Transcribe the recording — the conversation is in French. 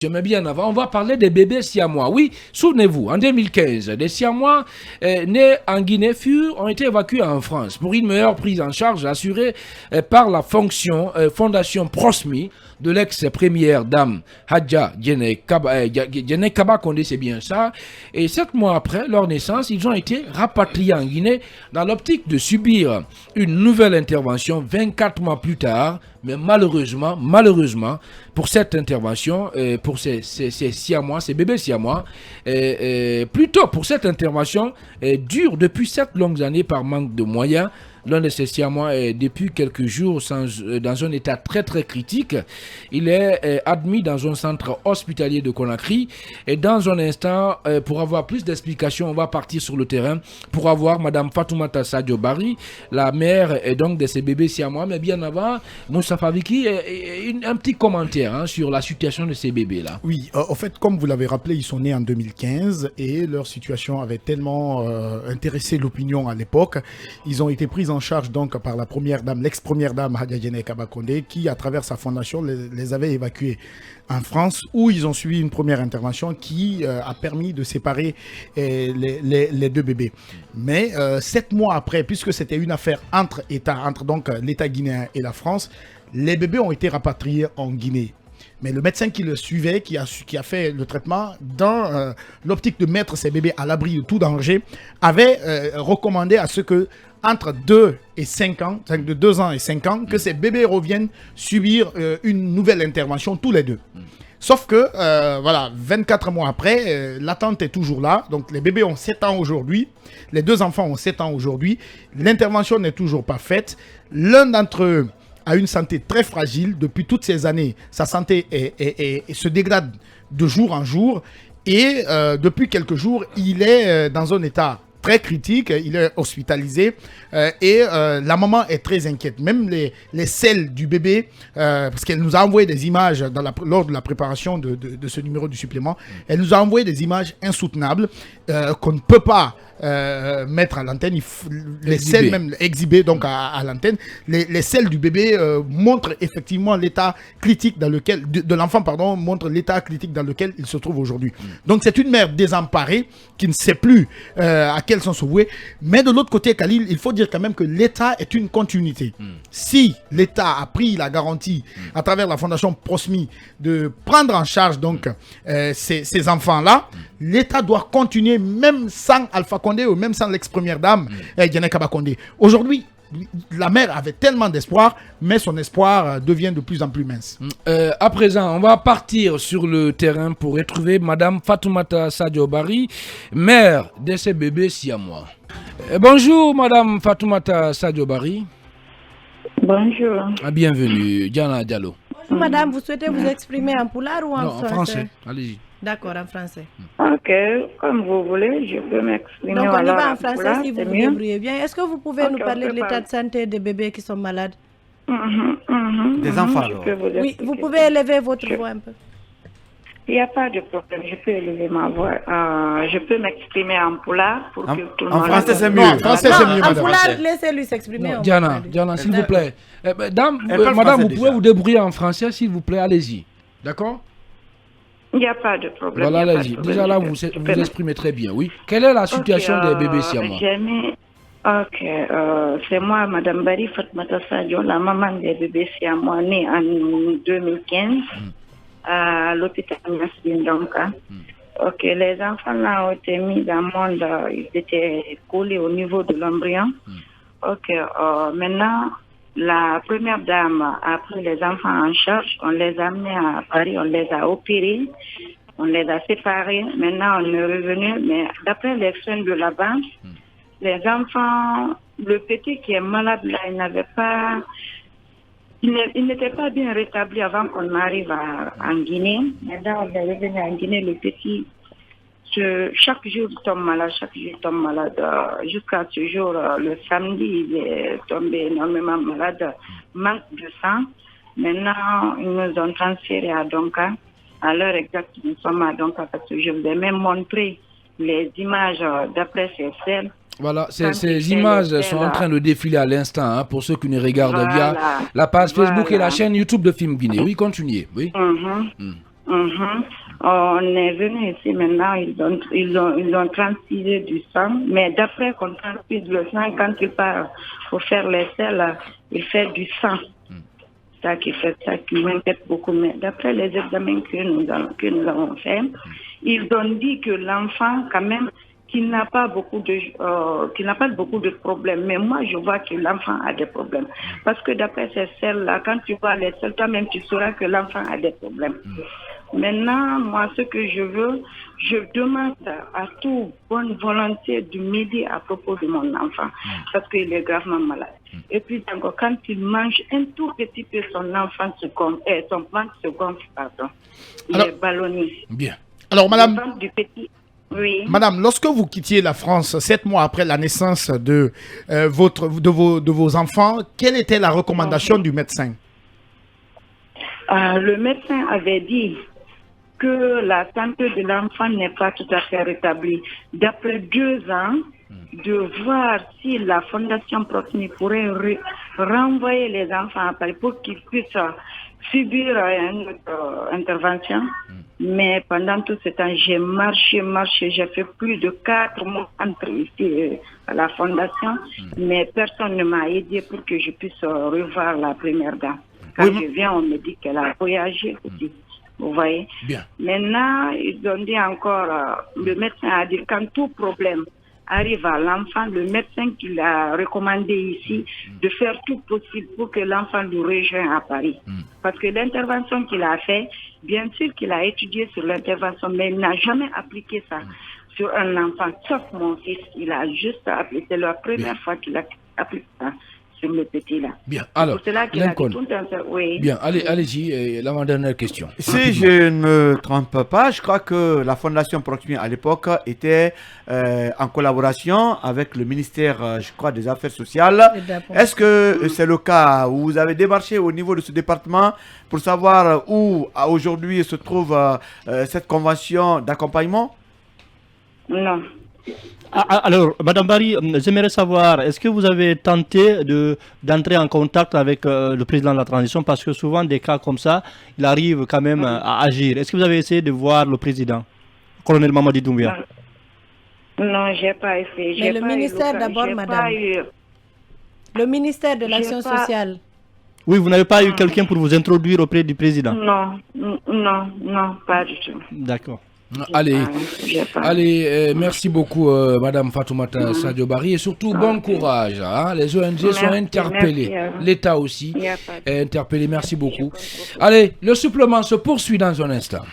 Je mets bien avant, on va parler des bébés siamois. Oui, souvenez-vous, en 2015, des siamois nés en Guinée ont été évacués en France pour une meilleure prise en charge assurée par la fondation Prosmi de l'ex-première dame Hadja Djené Kaba Kondé, c'est bien ça. Et 7 mois après leur naissance, ils ont été rapatriés en Guinée dans l'optique de subir une nouvelle intervention 24 mois plus tard. Mais malheureusement, pour cette intervention, pour ces siamois, ces bébés siamois, plutôt pour cette intervention, dure depuis 7 longues années par manque de moyens. L'un de ces siamois est depuis quelques jours dans un état très très critique. Il est admis dans un centre hospitalier de Conakry. Et dans un instant, pour avoir plus d'explications, on va partir sur le terrain pour avoir Madame Fatoumata Sadio Barry, la mère donc de ces bébés siamois. Mais bien avant, Moussa Fabiki, un petit commentaire sur la situation de ces bébés-là. Oui, en fait, comme vous l'avez rappelé, ils sont nés en 2015 et leur situation avait tellement intéressé l'opinion à l'époque. Ils ont été pris en charge donc par la première dame, l'ex-première dame Hadja Djené Kaba Kondé, qui à travers sa fondation les avait évacués en France, où ils ont suivi une première intervention qui a permis de séparer les deux bébés. Mais 7 mois après, puisque c'était une affaire entre États, entre donc l'État guinéen et la France, les bébés ont été rapatriés en Guinée. Mais le médecin qui le suivait, qui a fait le traitement, dans l'optique de mettre ces bébés à l'abri de tout danger, avait recommandé à ce que, entre 2 et 5 ans, de 2 ans et 5 ans, que ces bébés reviennent subir une nouvelle intervention tous les deux. Sauf que, voilà, 24 mois après, l'attente est toujours là. Donc, les bébés ont 7 ans aujourd'hui. Les 2 enfants ont 7 ans aujourd'hui. L'intervention n'est toujours pas faite. L'un d'entre eux a une santé très fragile. Depuis toutes ces années, sa santé se dégrade de jour en jour. Et depuis quelques jours, il est dans un état très critique, il est hospitalisé et la maman est très inquiète. Même les selles du bébé, parce qu'elle nous a envoyé des images lors de la préparation de ce numéro du supplément, elle nous a envoyé des images insoutenables qu'on ne peut pas mettre à l'antenne, les selles même exhibées donc à l'antenne. Les selles du bébé montrent effectivement l'état critique dans lequel, de l'enfant, pardon, montrent l'état critique dans lequel il se trouve aujourd'hui. Donc c'est une mère désemparée qui ne sait plus à quel sens se vouer. Mais de l'autre côté, Khalil, il faut dire quand même que l'État est une continuité. Si l'État a pris la garantie à travers la fondation Prosmi de prendre en charge donc ces enfants-là, l'État doit continuer même sans Alpha Condé ou même sans l'ex-première dame Djené Kaba Kondé. Aujourd'hui, la mère avait tellement d'espoir, mais son espoir devient de plus en plus mince. À présent, on va partir sur le terrain pour retrouver Madame Fatoumata Sadio Barry, mère de ces bébés siamois. Bonjour Madame Fatoumata Sadio Barry. Bonjour. Bienvenue, Diana Diallo. Bonjour madame, vous souhaitez vous exprimer en pulaar ou en français? En français, allez-y. D'accord, en français. Ok, comme vous voulez, je peux m'exprimer. Donc on y va en pulaar, français si vous vous débrouillez bien. Est-ce que vous pouvez nous parler de l'état de santé des bébés qui sont malades? Des enfants alors. Oui, vous pouvez élever votre voix un peu. Il n'y a pas de problème, je peux élever ma voix. Je peux m'exprimer en pulaar pour que tout le monde... En français c'est mieux. En français c'est mieux, En madame. pulaar, laissez-lui s'exprimer. Diana, s'il vous plaît. Madame, français vous déjà. pouvez vous débrouiller en français, s'il vous plaît, allez-y. D'accord? Il n'y a pas de problème. Voilà, allez-y. Déjà là, vous vous exprimez très bien, oui. Quelle est la situation des bébés siamois? Ok, c'est moi, Madame Barry Fatoumata Sadio, la maman des bébés siamois nés en 2015 à l'hôpital Nassim Donka. Ok, les enfants là ont été mis dans le monde, ils étaient collés au niveau de l'embryon. Ok, maintenant, la première dame a pris les enfants en charge, on les a amenés à Paris, on les a opérés, on les a séparés. Maintenant, on est revenu, mais d'après les soins de là-bas, les enfants, le petit qui est malade là, il n'était pas bien rétabli avant qu'on arrive en Guinée. Maintenant, on est revenu en Guinée, le petit, chaque jour il tombe malade, jusqu'à ce jour, le samedi, il est tombé énormément malade, manque de sang. Maintenant, ils nous ont transféré à Donka. À l'heure exacte, nous sommes à Donka parce que je vous ai même montré les images d'après ces selles. Voilà, ces images sont en train de défiler à l'instant pour ceux qui nous regardent via la page Facebook et la chaîne YouTube de Film Guinée. Oui, continuez. Oui. On est venu ici maintenant, ils ont transfusé du sang, mais d'après qu'on transfuse le sang, quand il part pour faire l'essai, là, il fait du sang. Ça qui fait ça qui m'inquiète beaucoup. Mais d'après les examens que nous avons fait, ils ont dit que l'enfant, quand même, qu'il n'a pas beaucoup de problèmes. Mais moi, je vois que l'enfant a des problèmes. Parce que d'après ces selles-là, quand tu vois les selles, toi-même, tu sauras que l'enfant a des problèmes. Maintenant, moi, ce que je veux, je demande à toute bonne volonté de m'aider à propos de mon enfant, parce qu'il est gravement malade. Et puis, encore, quand il mange un tout petit peu, son enfant se gonfle, son ventre se gonfle, pardon. Il est ballonné. Bien. Alors, madame, Le ventre du petit, oui. madame, lorsque vous quittiez la France 7 mois après la naissance de vos enfants, quelle était la recommandation du médecin? Le médecin avait dit que la santé de l'enfant n'est pas tout à fait rétablie. D'après 2 ans, de voir si la Fondation Proximi pourrait renvoyer les enfants à Paris pour qu'ils puissent subir une intervention. Mais pendant tout ce temps, j'ai marché, j'ai fait plus de 4 mois entre ici à la Fondation, mais personne ne m'a aidé pour que je puisse revoir la première dame. Quand je viens, on me dit qu'elle a voyagé aussi. Vous voyez? Bien. Maintenant, ils ont dit encore, le médecin a dit quand tout problème arrive à l'enfant, le médecin qui l'a recommandé ici de faire tout possible pour que l'enfant nous rejoigne à Paris. Parce que l'intervention qu'il a fait, bien sûr qu'il a étudié sur l'intervention, mais il n'a jamais appliqué ça sur un enfant, sauf mon fils. Il a juste appliqué, c'est la première fois qu'il a appliqué ça sur le petit là. Bien, alors, pour cela qu'il a dit tout oui. Bien, allez-y, l'avant-dernière question. Si je ne me trompe pas, je crois que la Fondation Proximi à l'époque était en collaboration avec le ministère, je crois, des Affaires sociales. Est-ce que c'est le cas où vous avez démarché au niveau de ce département pour savoir où aujourd'hui se trouve cette convention d'accompagnement? Non. Alors, Madame Barry, j'aimerais savoir, est-ce que vous avez tenté d'entrer en contact avec le président de la transition? Parce que souvent, des cas comme ça, il arrive quand même à agir. Est-ce que vous avez essayé de voir le président, colonel Mamadi Doumbia? Non, j'ai pas essayé. Mais le ministère d'abord, madame. Le ministère de l'Action sociale. Oui, vous n'avez pas eu quelqu'un pour vous introduire auprès du président? Non, pas du tout. D'accord. Allez, merci beaucoup, Madame Fatoumata Sadio Barry, et surtout bon courage. Hein. Les ONG sont interpellées, l'État aussi est interpellé. Merci beaucoup. Allez, le supplément se poursuit dans un instant.